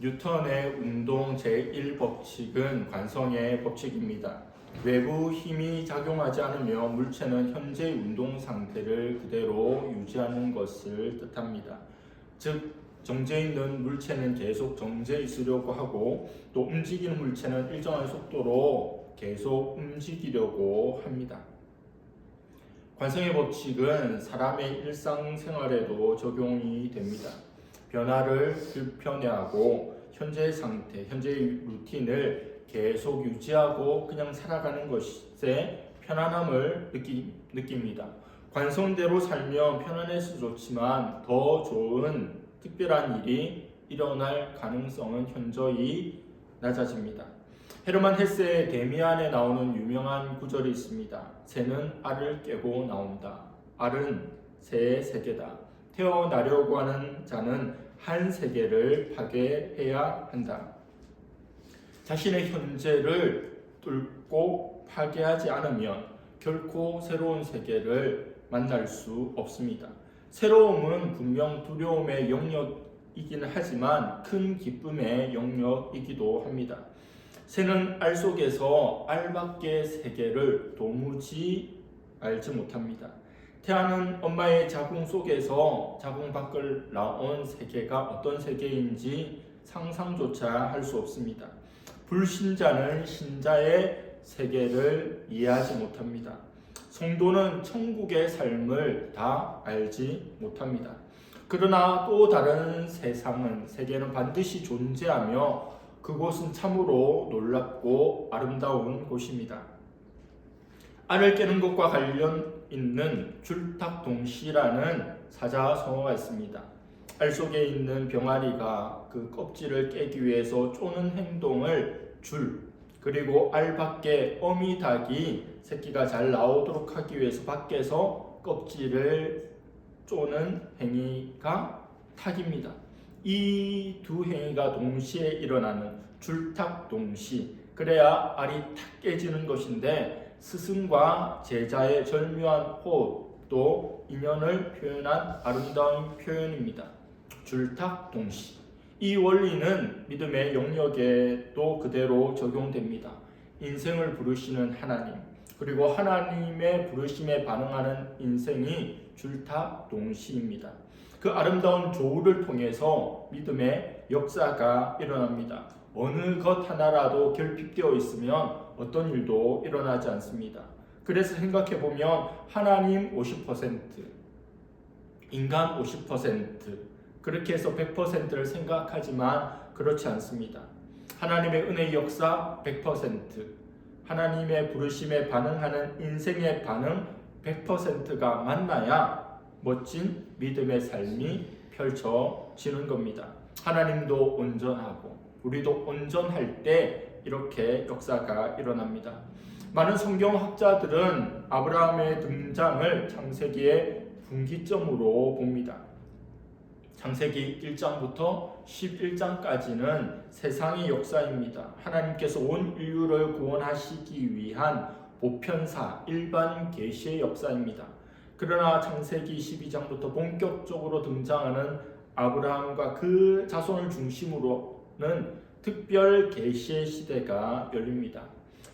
뉴턴의 운동 제1법칙은 관성의 법칙입니다. 외부 힘이 작용하지 않으며 물체는 현재의 운동 상태를 그대로 유지하는 것을 뜻합니다. 즉, 정지해 있는 물체는 계속 정지해 있으려고 하고 또 움직이는 물체는 일정한 속도로 계속 움직이려고 합니다. 관성의 법칙은 사람의 일상생활에도 적용이 됩니다. 변화를 불편해하고 현재의 상태, 현재의 루틴을 계속 유지하고 그냥 살아가는 것에 편안함을 느낍니다. 관성대로 살면 편안해서 좋지만 더 좋은 특별한 일이 일어날 가능성은 현저히 낮아집니다. 헤르만 헤세의 데미안에 나오는 유명한 구절이 있습니다. 새는 알을 깨고 나온다. 알은 새의 세계다. 태어나려고 하는 자는 한 세계를 파괴해야 한다. 자신의 현재를 뚫고 파괴하지 않으면 결코 새로운 세계를 만날 수 없습니다. 새로움은 분명 두려움의 영역이긴 하지만 큰 기쁨의 영역이기도 합니다. 새는 알 속에서 알밖의 세계를 도무지 알지 못합니다. 태아는 엄마의 자궁 속에서 자궁 밖을 나온 세계가 어떤 세계인지 상상조차 할 수 없습니다. 불신자는 신자의 세계를 이해하지 못합니다. 성도는 천국의 삶을 다 알지 못합니다. 그러나 또 다른 세계는 반드시 존재하며 그곳은 참으로 놀랍고 아름다운 곳입니다. 알을 깨는 것과 관련 있는 줄탁동시라는 사자성어가 있습니다. 알 속에 있는 병아리가 그 껍질을 깨기 위해서 쪼는 행동을 그리고 알 밖에 어미닭이 새끼가 잘 나오도록 하기 위해서 밖에서 껍질을 쪼는 행위가 탁입니다. 이 두 행위가 동시에 일어나는 줄탁동시, 그래야 알이 탁 깨지는 것인데 스승과 제자의 절묘한 호흡도 인연을 표현한 아름다운 표현입니다. 줄탁동시. 이 원리는 믿음의 영역에도 그대로 적용됩니다. 인생을 부르시는 하나님, 그리고 하나님의 부르심에 반응하는 인생이 줄탁동시입니다. 그 아름다운 조우를 통해서 믿음의 역사가 일어납니다. 어느 것 하나라도 결핍되어 있으면 어떤 일도 일어나지 않습니다. 그래서 생각해보면 하나님 50%, 인간 50%, 그렇게 해서 100%를 생각하지만 그렇지 않습니다. 하나님의 은혜의 역사 100%, 하나님의 부르심에 반응하는 인생의 반응 100%가 만나야 멋진 믿음의 삶이 펼쳐지는 겁니다. 하나님도 온전하고 우리도 온전할 때 이렇게 역사가 일어납니다. 많은 성경학자들은 아브라함의 등장을 창세기의 분기점으로 봅니다. 창세기 1장부터 11장까지는 세상의 역사입니다. 하나님께서 온 인류를 구원하시기 위한 보편사, 일반 계시의 역사입니다. 그러나 창세기 12장부터 본격적으로 등장하는 아브라함과 그 자손을 중심으로는 특별 계시의 시대가 열립니다.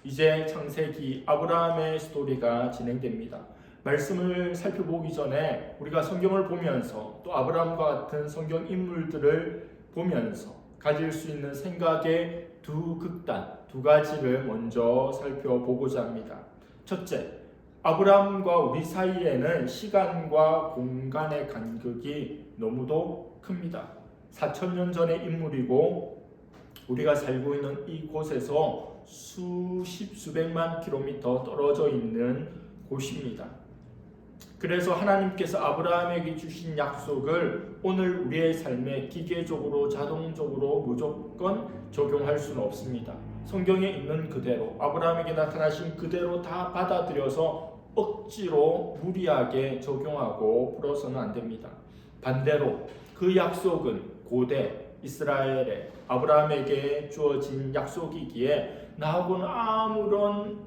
이제 창세기 아브라함의 스토리가 진행됩니다. 말씀을 살펴보기 전에 우리가 성경을 보면서 또 아브라함과 같은 성경 인물들을 보면서 가질 수 있는 생각의 두 극단, 두 가지를 먼저 살펴보고자 합니다. 첫째, 아브라함과 우리 사이에는 시간과 공간의 간격이 너무도 큽니다. 4,000년 전의 인물이고 우리가 살고 있는 이곳에서 수백만 킬로미터 떨어져 있는 곳입니다. 그래서 하나님께서 아브라함에게 주신 약속을 오늘 우리의 삶에 기계적으로 자동적으로 무조건 적용할 수는 없습니다. 성경에 있는 그대로 아브라함에게 나타나신 그대로 다 받아들여서 억지로 무리하게 적용하고 풀어서는 안 됩니다. 반대로 그 약속은 고대 이스라엘의 아브라함에게 주어진 약속이기에 나하고는 아무런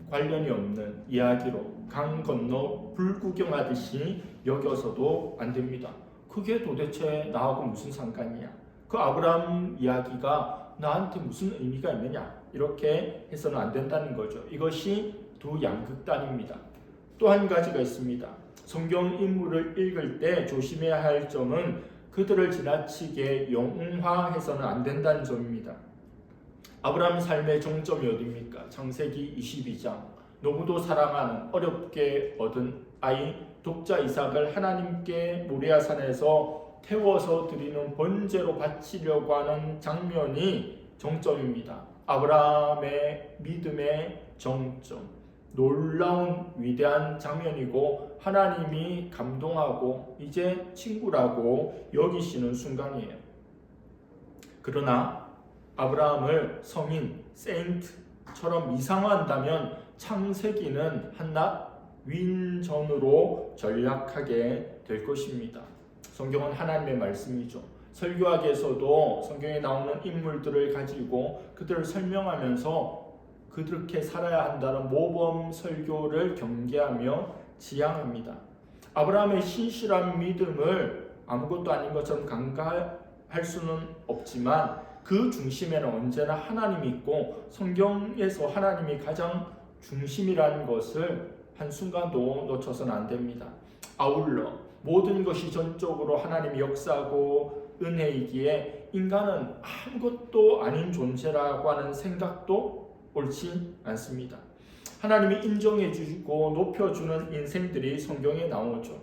관련이 없는 이야기로 강 건너 불구경하듯이 여겨서도 안 됩니다. 그게 도대체 나하고 무슨 상관이야? 그 아브라함 이야기가 나한테 무슨 의미가 있느냐, 이렇게 해서는 안 된다는 거죠. 이것이 두 양극단입니다. 또 한 가지가 있습니다. 성경 인물을 읽을 때 조심해야 할 점은 그들을 지나치게 영웅화해서는 안 된다는 점입니다. 아브라함 삶의 정점이 어디입니까? 창세기 22장. 너무도 사랑하는 어렵게 얻은 아이 독자 이삭을 하나님께 모리아산에서 태워서 드리는 번제로 바치려고 하는 장면이 정점입니다. 아브라함의 믿음의 정점. 놀라운 위대한 장면이고 하나님이 감동하고 이제 친구라고 여기시는 순간이에요. 그러나 아브라함을 성인, 세인트처럼 이상화한다면 창세기는 한낱 윈전으로 전락하게 될 것입니다. 성경은 하나님의 말씀이죠. 설교학에서도 성경에 나오는 인물들을 가지고 그들을 설명하면서 그렇게 살아야 한다는 모범 설교를 경계하며 지향합니다. 아브라함의 신실한 믿음을 아무것도 아닌 것처럼 간과할 수는 없지만 그 중심에는 언제나 하나님이 있고 성경에서 하나님이 가장 중심이라는 것을 한순간도 놓쳐서는 안 됩니다. 아울러 모든 것이 전적으로 하나님이 역사하고 은혜이기에 인간은 아무것도 아닌 존재라고 하는 생각도 옳지 않습니다. 하나님이 인정해 주고 높여주는 인생들이 성경에 나오죠.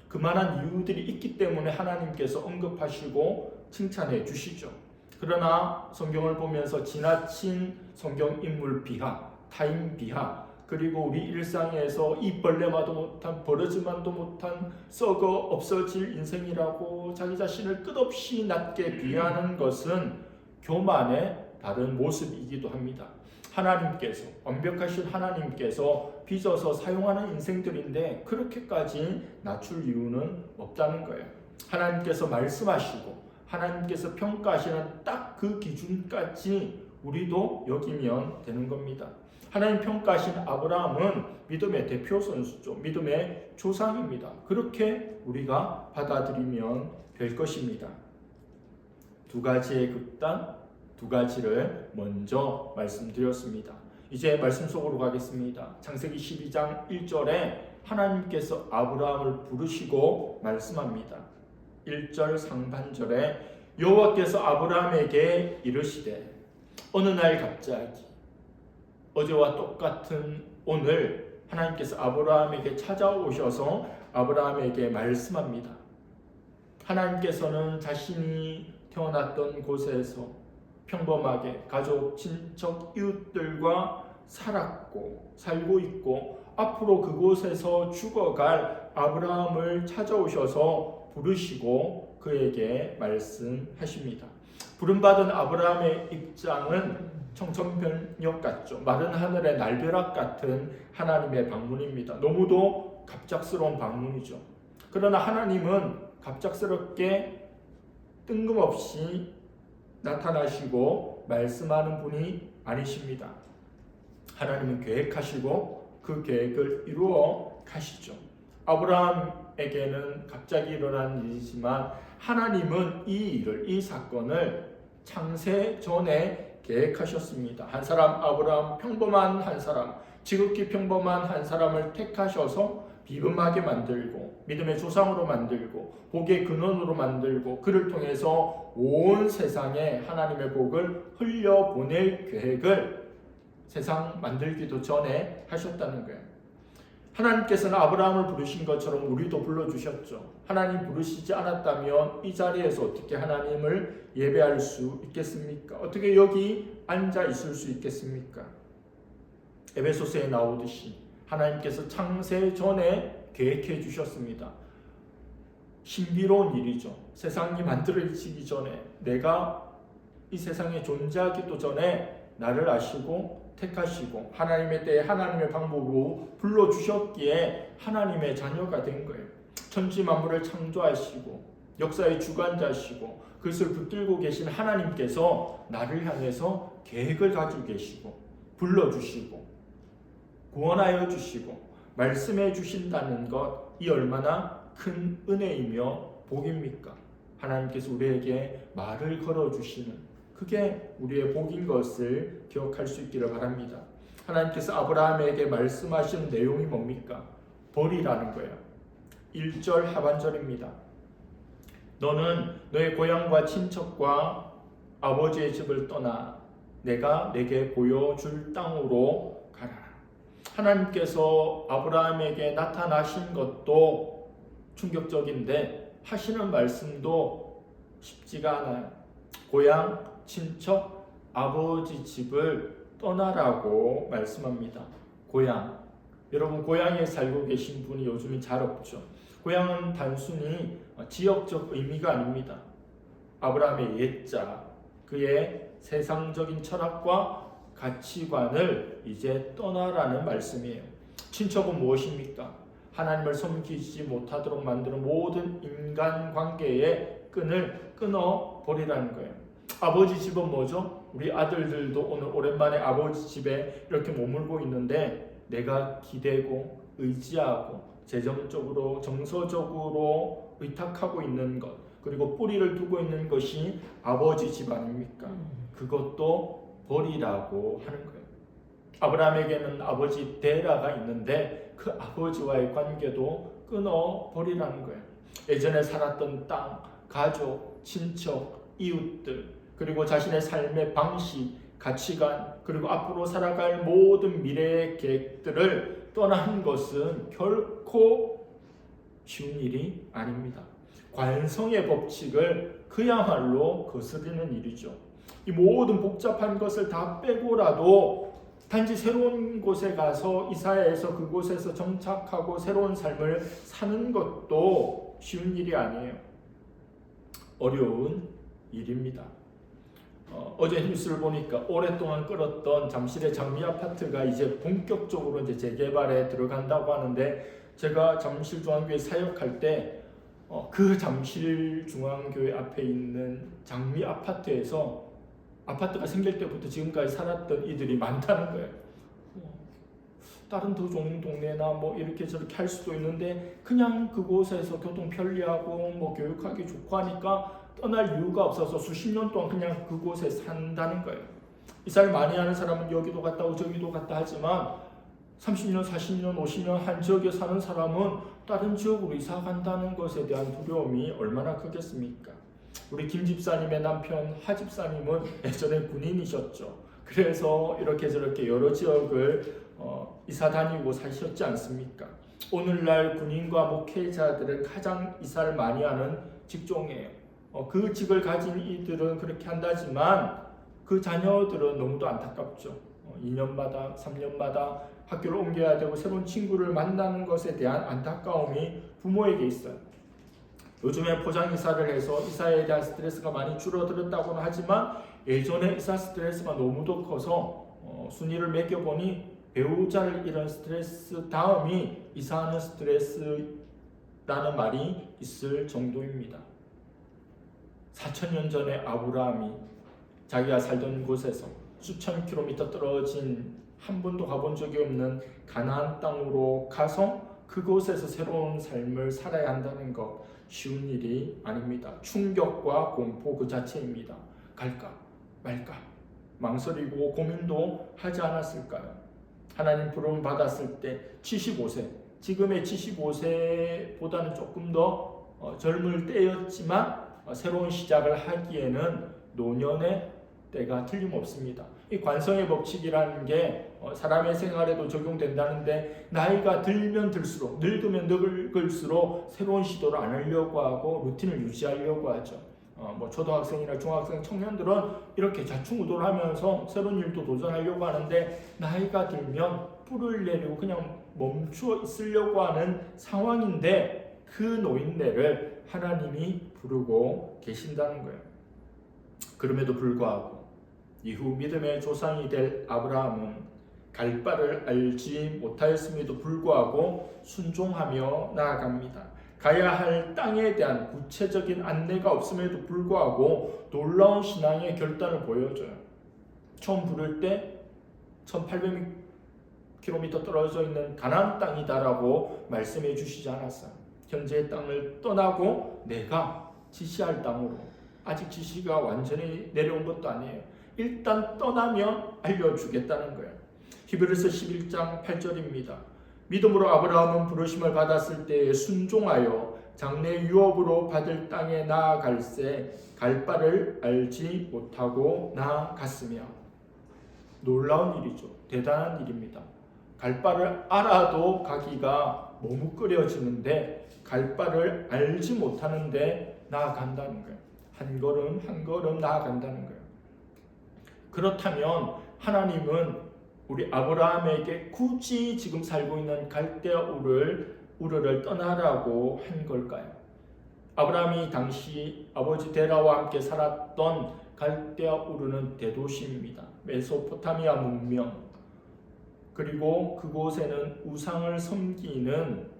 그만한 이유들이 있기 때문에 하나님께서 언급하시고 칭찬해 주시죠. 그러나 성경을 보면서 지나친 성경 인물 비하, 타인 비하, 그리고 우리 일상에서 이 벌레마도 못한, 버러지만도 못한, 썩어 없어질 인생이라고 자기 자신을 끝없이 낮게 비하하는 것은 교만의 다른 모습이기도 합니다. 하나님께서, 완벽하신 하나님께서 빚어서 사용하는 인생들인데 그렇게까지 낮출 이유는 없다는 거예요. 하나님께서 말씀하시고 하나님께서 평가하시는 딱 그 기준까지 우리도 여기면 되는 겁니다. 하나님 평가하신 아브라함은 믿음의 대표 선수죠. 믿음의 조상입니다. 그렇게 우리가 받아들이면 될 것입니다. 두 가지의 극단, 두 가지를 먼저 말씀드렸습니다. 이제 말씀 속으로 가겠습니다. 창세기 12장 1절에 하나님께서 아브라함을 부르시고 말씀합니다. 1절 상반절에 여호와께서 아브라함에게 이르시되 어느 날 갑자기 어제와 똑같은 오늘 하나님께서 아브라함에게 찾아오셔서 아브라함에게 말씀합니다. 하나님께서는 자신이 태어났던 곳에서 평범하게 가족, 친척, 이웃들과 살고 있고 앞으로 그곳에서 죽어갈 아브라함을 찾아오셔서 부르시고 그에게 말씀하십니다. 부름받은 아브라함의 입장은 청천벽력 같죠. 마른 하늘의 날벼락 같은 하나님의 방문입니다. 너무도 갑작스러운 방문이죠. 그러나 하나님은 갑작스럽게 뜬금없이 나타나시고 말씀하는 분이 아니십니다. 하나님은 계획하시고 그 계획을 이루어 가시죠. 아브라함에게는 갑자기 일어난 일이지만 하나님은 이 사건을 창세 전에 계획하셨습니다. 한 사람 아브라함, 평범한 한 사람, 지극히 평범한 한 사람을 택하셔서 비범하게 만들고 믿음의 조상으로 만들고 복의 근원으로 만들고 그를 통해서 온 세상에 하나님의 복을 흘려보낼 계획을 세상 만들기도 전에 하셨다는 거예요. 하나님께서는 아브라함을 부르신 것처럼 우리도 불러주셨죠. 하나님 부르시지 않았다면 이 자리에서 어떻게 하나님을 예배할 수 있겠습니까? 어떻게 여기 앉아 있을 수 있겠습니까? 에베소서에 나오듯이 하나님께서 창세 전에 계획해 주셨습니다. 신비로운 일이죠. 세상이 만들어지기 전에 내가 이 세상에 존재하기도 전에 나를 아시고 택하시고 하나님의 때에 하나님의 방법으로 불러주셨기에 하나님의 자녀가 된 거예요. 천지 만물을 창조하시고 역사의 주관자시고 그것을 붙들고 계신 하나님께서 나를 향해서 계획을 가지고 계시고 불러주시고 구원하여 주시고 말씀해 주신다는 것, 이 얼마나 큰 은혜이며 복입니까? 하나님께서 우리에게 말을 걸어주시는, 그게 우리의 복인 것을 기억할 수 있기를 바랍니다. 하나님께서 아브라함에게 말씀하시는 내용이 뭡니까? 벌이라는 거예요. 1절 하반절입니다. 너는 너의 고향과 친척과 아버지의 집을 떠나 내가 내게 보여줄 땅으로 가라. 하나님께서 아브라함에게 나타나신 것도 충격적인데 하시는 말씀도 쉽지가 않아요. 고향, 친척, 아버지 집을 떠나라고 말씀합니다. 고향, 여러분 고향에 살고 계신 분이 요즘은 잘 없죠. 고향은 단순히 지역적 의미가 아닙니다. 아브라함의 옛자, 그의 세상적인 철학과 가치관을 이제 떠나라는 말씀이에요. 친척은 무엇입니까? 하나님을 섬기지 못하도록 만드는 모든 인간관계의 끈을 끊어버리라는 거예요. 아버지 집은 뭐죠? 우리 아들들도 오늘 오랜만에 아버지 집에 이렇게 머물고 있는데 내가 기대고 의지하고 재정적으로 정서적으로 의탁하고 있는 것, 그리고 뿌리를 두고 있는 것이 아버지 집 아닙니까? 그것도 버리라고 하는 거예요. 아브라함에게는 아버지 데라가 있는데 그 아버지와의 관계도 끊어버리라는 거예요. 예전에 살았던 땅, 가족, 친척, 이웃들, 그리고 자신의 삶의 방식, 가치관, 그리고 앞으로 살아갈 모든 미래의 계획들을 떠나는 것은 결코 쉬운 일이 아닙니다. 관성의 법칙을 그야말로 거스르는 일이죠. 이 모든 복잡한 것을 다 빼고라도 단지 새로운 곳에 가서 이사해서 그곳에서 정착하고 새로운 삶을 사는 것도 쉬운 일이 아니에요. 어려운 일입니다. 어제 뉴스를 보니까 오랫동안 끌었던 잠실의 장미 아파트가 이제 본격적으로 이제 재개발에 들어간다고 하는데, 제가 잠실 중앙교회 사역할 때 그 잠실 중앙교회 앞에 있는 장미 아파트에서 아파트가 생길 때부터 지금까지 살았던 이들이 많다는 거예요. 다른 더 좋은 동네나 뭐 이렇게 저렇게 할 수도 있는데 그냥 그곳에서 교통 편리하고 뭐 교육하기 좋고 하니까 떠날 이유가 없어서 수십 년 동안 그냥 그곳에 산다는 거예요. 이사를 많이 하는 사람은 여기도 갔다 오고 저기도 갔다 하지만 30년, 40년, 50년 한 지역에 사는 사람은 다른 지역으로 이사 간다는 것에 대한 두려움이 얼마나 크겠습니까? 우리 김 집사님의 남편 하 집사님은 예전에 군인이셨죠. 그래서 이렇게 저렇게 여러 지역을 이사 다니고 사셨지 않습니까? 오늘날 군인과 목회자들은 가장 이사를 많이 하는 직종이에요. 그 직을 가진 이들은 그렇게 한다지만 그 자녀들은 너무도 안타깝죠. 2년마다 3년마다 학교를 옮겨야 되고 새로운 친구를 만나는 것에 대한 안타까움이 부모에게 있어요. 요즘에 포장 이사를 해서 이사에 대한 스트레스가 많이 줄어들었다고는 하지만 예전에 이사 스트레스가 너무도 커서 순위를 매겨보니 배우자를 잃은 스트레스 다음이 이사하는 스트레스라는 말이 있을 정도입니다. 4,000년 전에 아브라함이 자기가 살던 곳에서 수천 킬로미터 떨어진 한 번도 가본 적이 없는 가나안 땅으로 가서 그곳에서 새로운 삶을 살아야 한다는 것 쉬운 일이 아닙니다. 충격과 공포 그 자체입니다. 갈까 말까 망설이고 고민도 하지 않았을까요? 하나님 부름 받았을 때 75세, 지금의 75세보다는 조금 더 젊을 때였지만 새로운 시작을 하기에는 노년의 때가 틀림없습니다. 이 관성의 법칙이라는 게 사람의 생활에도 적용된다는데, 나이가 들면 들수록, 늙으면 늙을수록 새로운 시도를 안 하려고 하고 루틴을 유지하려고 하죠. 뭐 초등학생이나 중학생 청년들은 이렇게 좌충우돌 하면서 새로운 일도 도전하려고 하는데, 나이가 들면 뿔을 내리고 그냥 멈추어 있으려고 하는 상황인데 그 노인네를 하나님이 부르고 계신다는 거예요. 그럼에도 불구하고 이후 믿음의 조상이 될 아브라함은 갈 바를 알지 못하였음에도 불구하고 순종하며 나아갑니다. 가야 할 땅에 대한 구체적인 안내가 없음에도 불구하고 놀라운 신앙의 결단을 보여줘요. 처음 부를 때 1800km 떨어져 있는 가나안 땅이다라고 말씀해 주시지 않았어요. 현재의 땅을 떠나고 내가 지시할 땅으로. 아직 지시가 완전히 내려온 것도 아니에요. 일단 떠나면 알려주겠다는 거예요. 히브리서 11장 8절입니다. 믿음으로 아브라함은 부르심을 받았을 때에 순종하여 장래 유업으로 받을 땅에 나아갈새 갈 바를 알지 못하고 나아갔으며. 놀라운 일이죠. 대단한 일입니다. 갈 바를 알아도 가기가 머뭇거려지는데 갈 바를 알지 못하는데 나아간다는 거예요. 한 걸음 한 걸음 나아간다는 거예요. 그렇다면 하나님은 우리 아브라함에게 굳이 지금 살고 있는 갈대아 우르를 떠나라고 한 걸까요? 아브라함이 당시 아버지 데라와 함께 살았던 갈대아 우르는 대도시입니다. 메소포타미아 문명, 그리고 그곳에는 우상을 섬기는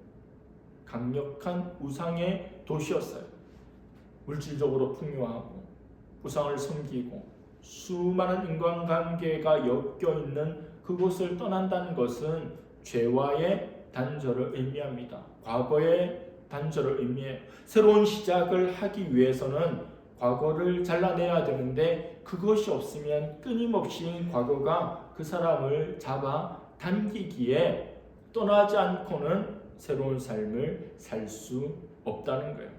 강력한 우상의 도시였어요. 물질적으로 풍요하고 우상을 섬기고 수많은 인간관계가 엮여있는 그곳을 떠난다는 것은 죄와의 단절을 의미합니다. 과거의 단절을 의미해요. 새로운 시작을 하기 위해서는 과거를 잘라내야 되는데 그것이 없으면 끊임없이 과거가 그 사람을 잡아 당기기에 떠나지 않고는 새로운 삶을 살 수 없다는 거예요.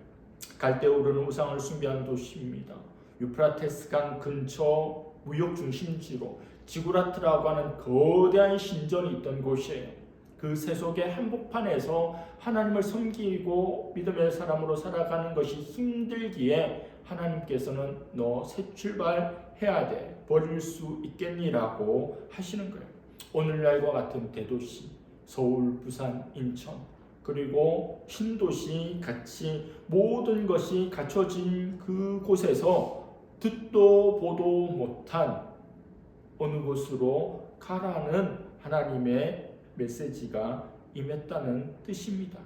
갈대아 우르는 우상을 숭배하는 도시입니다. 유프라테스 강 근처 무역 중심지로 지구라트라고 하는 거대한 신전이 있던 곳이에요. 그 세속의 한복판에서 하나님을 섬기고 믿음의 사람으로 살아가는 것이 힘들기에 하나님께서는 너 새 출발해야 돼, 버릴 수 있겠니라고 하시는 거예요. 오늘날과 같은 대도시 서울, 부산, 인천, 그리고 신도시 같이 모든 것이 갖춰진 그곳에서 듣도 보도 못한 어느 곳으로 가라는 하나님의 메시지가 임했다는 뜻입니다.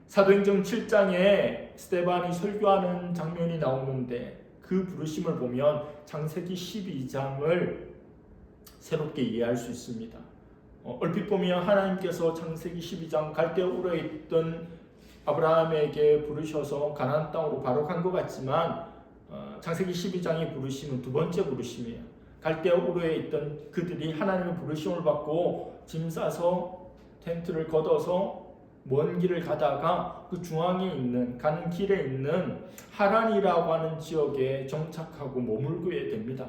사도행전 7장에 스데반이 설교하는 장면이 나오는데 그 부르심을 보면 창세기 12장을 새롭게 이해할 수 있습니다. 얼핏 보면 하나님께서 창세기 12장 갈대아 우르에 있던 아브라함에게 부르셔서 가나안 땅으로 바로 간 것 같지만 창세기 12장의 부르심은 두 번째 부르심이에요. 갈대아 우르에 있던 그들이 하나님의 부르심을 받고 짐 싸서 텐트를 걷어서 먼 길을 가다가 그 중앙에 있는 가는 길에 있는 하란이라고 하는 지역에 정착하고 머물게 됩니다.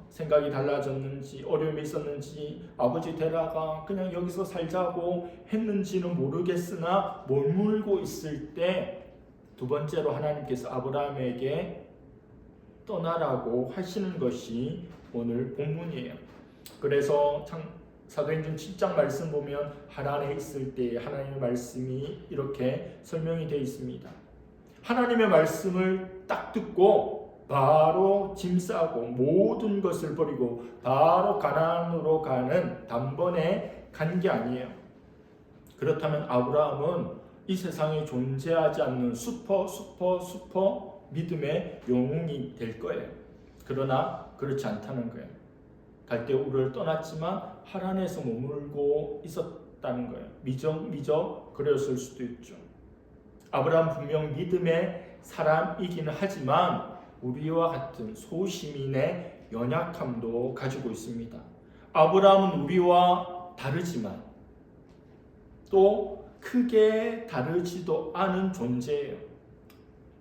생각이 달라졌는지 어려움이 있었는지 아버지 데라가 그냥 여기서 살자고 했는지는 모르겠으나 머물고 있을 때 두 번째로 하나님께서 아브라함에게 떠나라고 하시는 것이 오늘 본문이에요. 그래서 사도행전 7장 말씀 보면 하란에 있을 때 하나님의 말씀이 이렇게 설명이 되어 있습니다. 하나님의 말씀을 딱 듣고 바로 짐 싸고 모든 것을 버리고 바로 가나안으로 가는 단번에 간 게 아니에요. 그렇다면 아브라함은 이 세상에 존재하지 않는 슈퍼 믿음의 영웅이 될 거예요. 그러나 그렇지 않다는 거예요. 갈대아 우르를 떠났지만 하란에서 머물고 있었다는 거예요. 미적 그랬을 수도 있죠. 아브라함 분명 믿음의 사람이기는 하지만 우리와 같은 소시민의 연약함도 가지고 있습니다. 아브라함은 우리와 다르지만 또 크게 다르지도 않은 존재예요.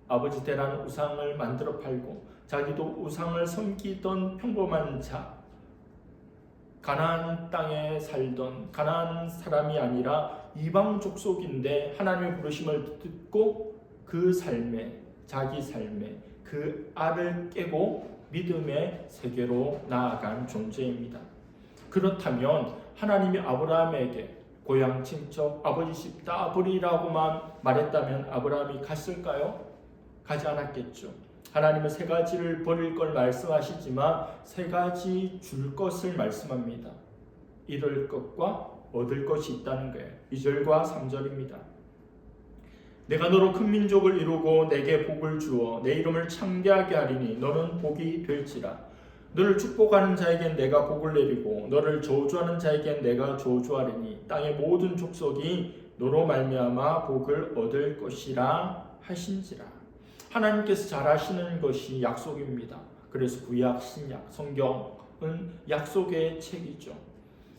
아버지 데라는 우상을 만들어 팔고 자기도 우상을 섬기던 평범한 자, 가나안 땅에 살던 가나안 사람이 아니라 이방 족속인데 하나님의 부르심을 듣고 그 삶에, 자기 삶에 그 알을 깨고 믿음의 세계로 나아간 존재입니다. 그렇다면 하나님이 아브라함에게 고향, 친척, 아버지 집 다 버리라고만 말했다면 아브라함이 갔을까요? 가지 않았겠죠. 하나님은 세 가지를 버릴 걸 말씀하시지만 세 가지 줄 것을 말씀합니다. 잃을 것과 얻을 것이 있다는 거예요. 2절과 3절입니다. 내가 너로 큰 민족을 이루고 내게 복을 주어 내 이름을 창대하게 하리니 너는 복이 될지라. 너를 축복하는 자에겐 내가 복을 내리고 너를 저주하는 자에겐 내가 저주하리니 땅의 모든 족속이 너로 말미암아 복을 얻을 것이라 하신지라. 하나님께서 잘 아시는 것이 약속입니다. 그래서 구약, 신약, 성경은 약속의 책이죠.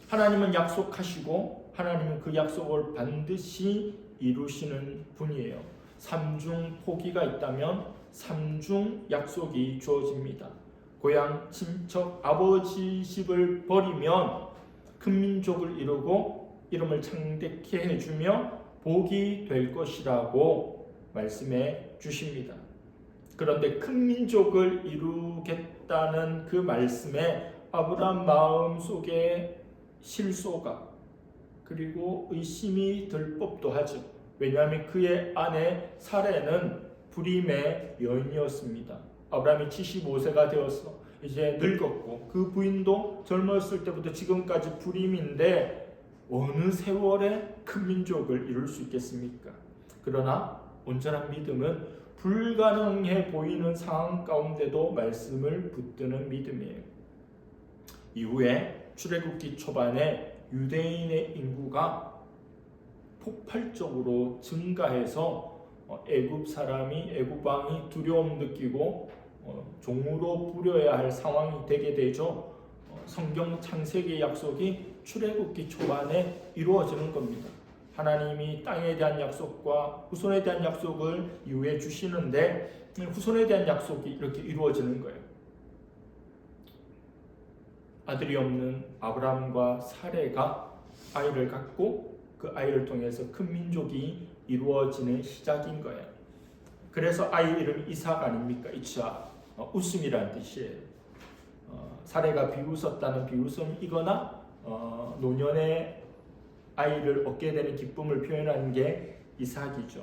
하나님은 약속하시고 하나님은 그 약속을 반드시 이루시는 분이에요. 삼중 포기가 있다면 삼중 약속이 주어집니다. 고향, 친척, 아버지 집을 버리면 큰 민족을 이루고 이름을 창대케 해주며 복이 될 것이라고 말씀해 주십니다. 그런데 큰 민족을 이루겠다는 그 말씀에 아브라함 마음 속에 실소가 그리고 의심이 들 법도 하죠. 왜냐하면 그의 아내 사레는 불임의 여인이었습니다. 아브라함이 75세가 되어서 이제 늙었고 그 부인도 젊었을 때부터 지금까지 불임인데 어느 세월에 큰 민족을 이룰 수 있겠습니까? 그러나 온전한 믿음은 불가능해 보이는 상황 가운데도 말씀을 붙드는 믿음이에요. 이후에 출애굽기 초반에 유대인의 인구가 폭발적으로 증가해서 애굽 사람이 애굽 왕이 두려움 느끼고 종으로 부려야 할 상황이 되게 되죠. 성경 창세기 약속이 출애굽기 초반에 이루어지는 겁니다. 하나님이 땅에 대한 약속과 후손에 대한 약속을 이후에 주시는데 후손에 대한 약속이 이렇게 이루어지는 거예요. 아들이 없는 아브라함과 사레가 아이를 갖고 그 아이를 통해서 큰 민족이 이루어지는 시작인 거예요. 그래서 아이 이름이 이삭 아닙니까? 이삭, 웃음이라는 뜻이에요. 사레가 비웃었다는 비웃음이거나 노년에 아이를 얻게 되는 기쁨을 표현하는 게 이삭이죠.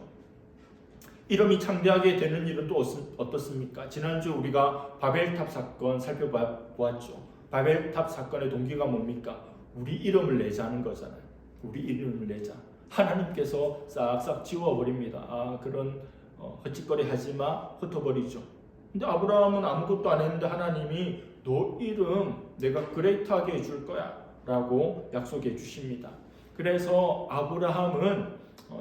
이름이 창대하게 되는 일은 또 어떻습니까? 지난주 우리가 바벨탑 사건 살펴보았죠. 바벨탑 사건의 동기가 뭡니까? 우리 이름을 내자는 거잖아요. 우리 이름을 내자. 하나님께서 싹싹 지워버립니다. 그런 헛짓거리 하지마 흩어버리죠. 근데 아브라함은 아무것도 안 했는데 하나님이 너 이름 내가 그레이트하게 해줄 거야 라고 약속해 주십니다. 그래서 아브라함은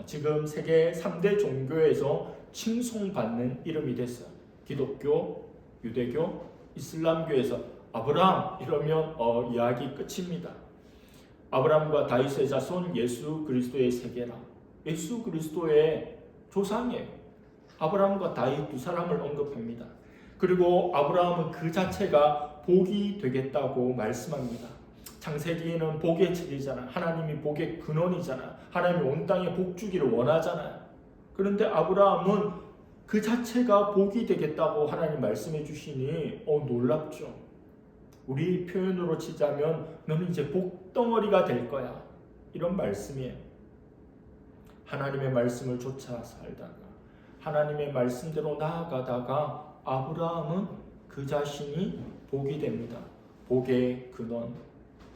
지금 세계 3대 종교에서 칭송받는 이름이 됐어요. 기독교, 유대교, 이슬람교에서 아브라함 이러면 이야기 끝입니다. 아브라함과 다윗의 자손 예수 그리스도의 세계라. 예수 그리스도의 조상이에요. 아브라함과 다윗 두 사람을 언급합니다. 그리고 아브라함은 그 자체가 복이 되겠다고 말씀합니다. 창세기는 복의 책이잖아요. 하나님이 복의 근원이잖아요. 하나님이 온 땅에 복 주기를 원하잖아요. 그런데 아브라함은 그 자체가 복이 되겠다고 하나님 말씀해 주시니 놀랍죠. 우리 표현으로 치자면 너는 이제 복덩어리가 될 거야. 이런 말씀이에요. 하나님의 말씀을 쫓아 살다가 하나님의 말씀대로 나아가다가 아브라함은 그 자신이 복이 됩니다. 복의 근원,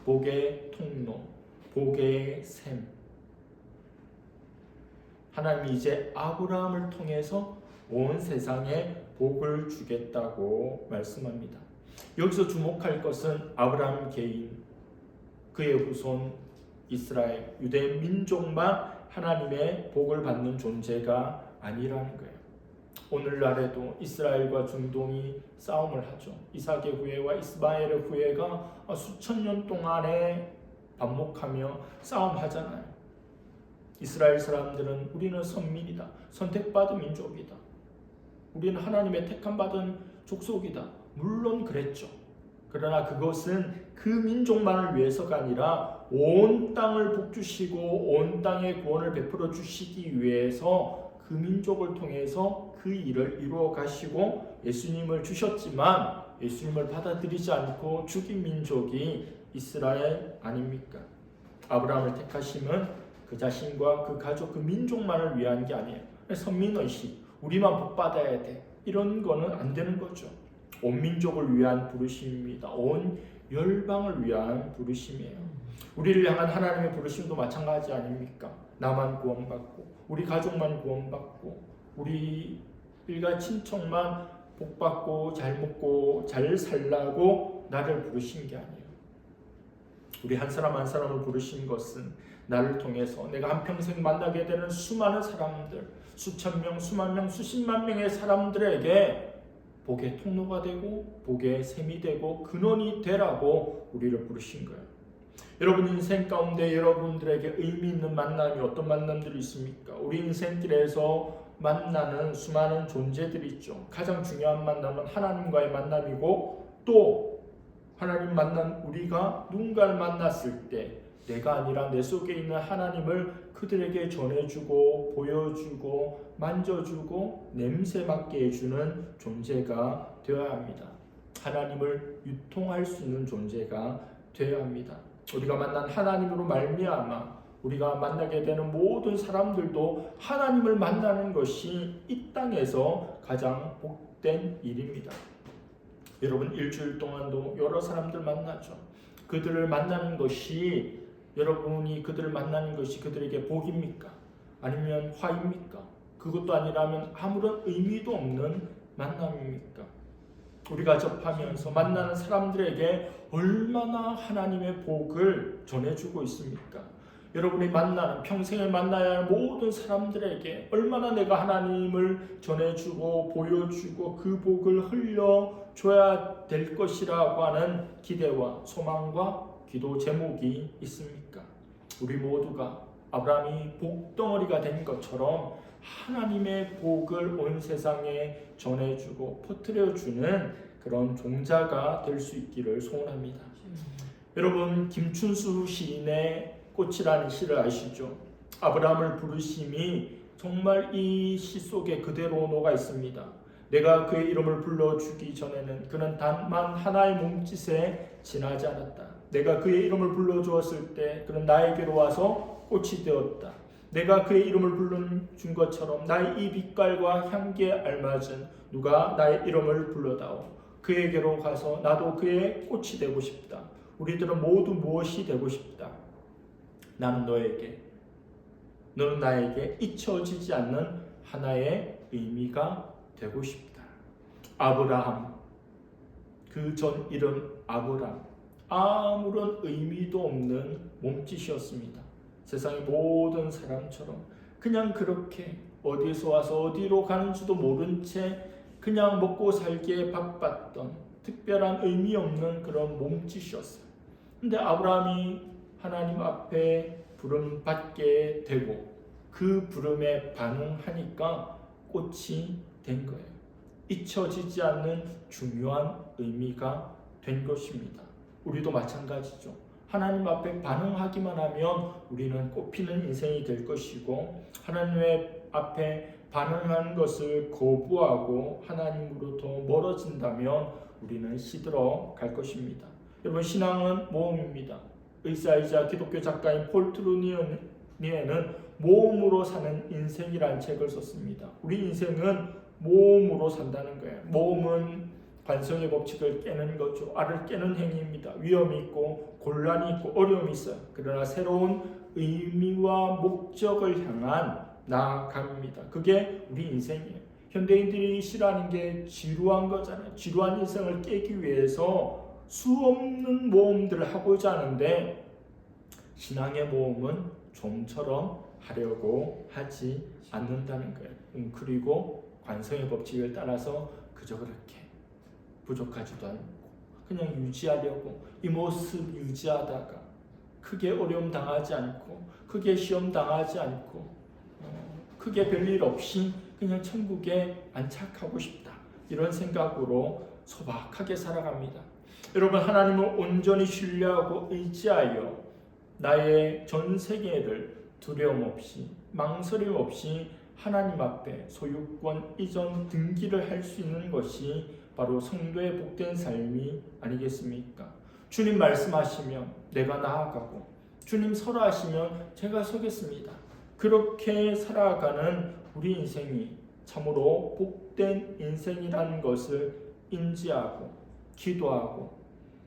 복의 통로, 복의 샘. 하나님이 이제 아브라함을 통해서 온 세상에 복을 주겠다고 말씀합니다. 여기서 주목할 것은 아브라함 개인, 그의 후손 이스라엘, 유대 민족만 하나님의 복을 받는 존재가 아니라는 거예요. 오늘날에도 이스라엘과 중동이 싸움을 하죠. 이삭의 후예와 이스마엘의 후예가 수천 년 동안에 반목하며 싸움하잖아요. 이스라엘 사람들은 우리는 선민이다. 선택받은 민족이다. 우리는 하나님의 택함받은 족속이다. 물론 그랬죠. 그러나 그것은 그 민족만을 위해서가 아니라 온 땅을 복주시고 온 땅에 구원을 베풀어 주시기 위해서 그 민족을 통해서 그 일을 이루어 가시고 예수님을 주셨지만 예수님을 받아들이지 않고 죽인 민족이 이스라엘 아닙니까? 아브라함을 택하심은 그 자신과 그 가족, 그 민족만을 위한 게 아니에요. 선민의식, 우리만 복받아야 돼. 이런 거는 안 되는 거죠. 온 민족을 위한 부르심입니다. 온 열방을 위한 부르심이에요. 우리를 향한 하나님의 부르심도 마찬가지 아닙니까? 나만 구원받고 우리 가족만 구원받고 우리 일가 친척만 복받고 잘 먹고 잘 살라고 나를 부르신 게 아니에요. 우리 한 사람 한 사람을 부르신 것은 나를 통해서 내가 한평생 만나게 되는 수많은 사람들, 수천 명, 수만 명, 수십만 명의 사람들에게 복의 통로가 되고 복의 샘이 되고 근원이 되라고 우리를 부르신 거예요. 여러분 인생 가운데 여러분들에게 의미 있는 만남이 어떤 만남들이 있습니까? 우리 인생길에서 만나는 수많은 존재들이 있죠. 가장 중요한 만남은 하나님과의 만남이고, 또 하나님 만난 우리가 누군가를 만났을 때 내가 아니라 내 속에 있는 하나님을 그들에게 전해주고 보여주고 만져주고 냄새 맡게 해주는 존재가 되어야 합니다. 하나님을 유통할 수 있는 존재가 되어야 합니다. 우리가 만난 하나님으로 말미암아 우리가 만나게 되는 모든 사람들도 하나님을 만나는 것이 이 땅에서 가장 복된 일입니다. 여러분 일주일 동안도 여러 사람들 만나죠. 그들을 만나는 것이, 여러분이 그들을 만나는 것이 그들에게 복입니까? 아니면 화입니까? 그것도 아니라면 아무런 의미도 없는 만남입니까? 우리가 접하면서 만나는 사람들에게 얼마나 하나님의 복을 전해주고 있습니까? 여러분이 만나는, 평생을 만나야 할 모든 사람들에게 얼마나 내가 하나님을 전해주고 보여주고 그 복을 흘려줘야 될 것이라고 하는 기대와 소망과 기도 제목이 있습니까? 우리 모두가 아브라함이 복덩어리가 된 것처럼 하나님의 복을 온 세상에 전해주고 퍼뜨려주는 그런 종자가 될 수 있기를 소원합니다. 여러분 김춘수 시인의 꽃이라는 시를 아시죠? 아브라함을 부르심이 정말 이 시 속에 그대로 녹아 있습니다. 내가 그의 이름을 불러주기 전에는 그는 단만 하나의 몸짓에 지나지 않았다. 내가 그의 이름을 불러주었을 때 그는 나에게로 와서 꽃이 되었다. 내가 그의 이름을 불러준 것처럼 나의 이 빛깔과 향기에 알맞은 누가 나의 이름을 불러다오. 그에게로 가서 나도 그의 꽃이 되고 싶다. 우리들은 모두 무엇이 되고 싶다. 나는 너에게, 너는 나에게 잊혀지지 않는 하나의 의미가 되고 싶다. 아브라함, 그 전 이름 아브람, 아무런 의미도 없는 몸짓이었습니다. 세상의 모든 사람처럼 그냥 그렇게 어디서 와서 어디로 가는지도 모른 채 그냥 먹고 살기에 바빴던 특별한 의미 없는 그런 몸짓이었어요. 근데 아브라함이 하나님 앞에 부름 받게 되고 그 부름에 반응하니까 꽃이 된 거예요. 잊혀지지 않는 중요한 의미가 된 것입니다. 우리도 마찬가지죠. 하나님 앞에 반응하기만 하면 우리는 꽃피는 인생이 될 것이고, 하나님의 앞에 반응하는 것을 거부하고 하나님으로부터 멀어진다면 우리는 시들어 갈 것입니다. 여러분 신앙은 모험입니다. 의사이자 기독교 작가인 폴 트루니에는 모험으로 사는 인생이라는 책을 썼습니다. 우리 인생은 모험으로 산다는 거예요. 모험은 관성의 법칙을 깨는 거죠. 알을 깨는 행위입니다. 위험이 있고 곤란이 있고 어려움이 있어요. 그러나 새로운 의미와 목적을 향한 나아감입니다. 그게 우리 인생이에요. 현대인들이 싫어하는 게 지루한 거잖아요. 지루한 인생을 깨기 위해서 수없는 모험들을 하고자 하는데, 신앙의 모험은 좀처럼 하려고 하지 않는다는 거예요. 그리고 관성의 법칙을 따라서 그저 그렇게 부족하지도 않고 그냥 유지하려고 이 모습 유지하다가 크게 어려움 당하지 않고 크게 시험 당하지 않고 크게 별일 없이 그냥 천국에 안착하고 싶다, 이런 생각으로 소박하게 살아갑니다. 여러분 하나님을 온전히 신뢰하고 의지하여 나의 전 세계를 두려움 없이 망설임 없이 하나님 앞에 소유권 이전 등기를 할 수 있는 것이 바로 성도의 복된 삶이 아니겠습니까? 주님 말씀하시면 내가 나아가고 주님 설하시면 제가 서겠습니다. 그렇게 살아가는 우리 인생이 참으로 복된 인생이라는 것을 인지하고 기도하고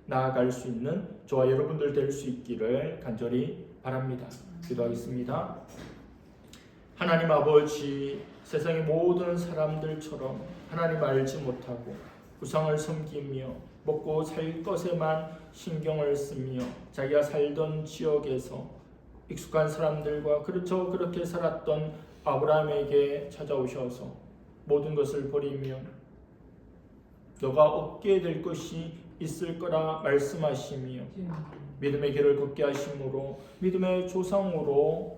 나아갈 수 있는 저와 여러분들 될 수 있기를 간절히 바랍니다. 기도하겠습니다. 하나님 아버지, 세상의 모든 사람들처럼 하나님 알지 못하고 우상을 섬기며 먹고 살 것에만 신경을 쓰며 자기가 살던 지역에서 익숙한 사람들과 그렇게 살았던 아브라함에게 찾아오셔서 모든 것을 버리며 너가 얻게 될 것이 있을 거라 말씀하시며 믿음의 길을 걷게 하심으로 믿음의 조상으로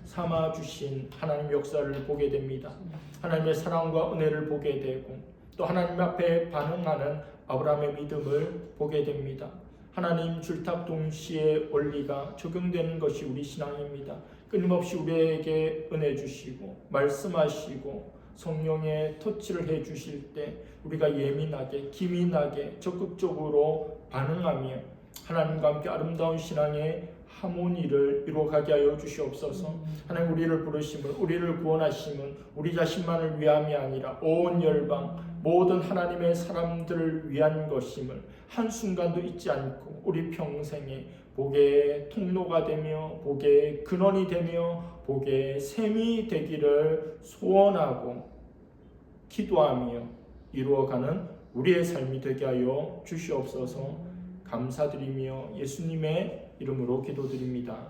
삼아주신 하나님의 역사를 보게 됩니다. 하나님의 사랑과 은혜를 보게 되고 또 하나님 앞에 반응하는 아브라함의 믿음을 보게 됩니다. 하나님 줄탁 동시에 원리가 적용되는 것이 우리 신앙입니다. 끊임없이 우리에게 은혜 주시고 말씀하시고 성령의 터치를 해 주실 때 우리가 예민하게 기민하게 적극적으로 반응하며 하나님과 함께 아름다운 신앙의 하모니를 이루어가게 하여 주시옵소서. 하나님 우리를 부르심은 우리를 구원하심은 우리 자신만을 위함이 아니라 온 열방 모든 하나님의 사람들을 위한 것임을 한순간도 잊지 않고 우리 평생에 복의 통로가 되며 복의 근원이 되며 복의 샘이 되기를 소원하고 기도하며 이루어가는 우리의 삶이 되게 하여 주시옵소서. 감사드리며 예수님의 이름으로 기도드립니다.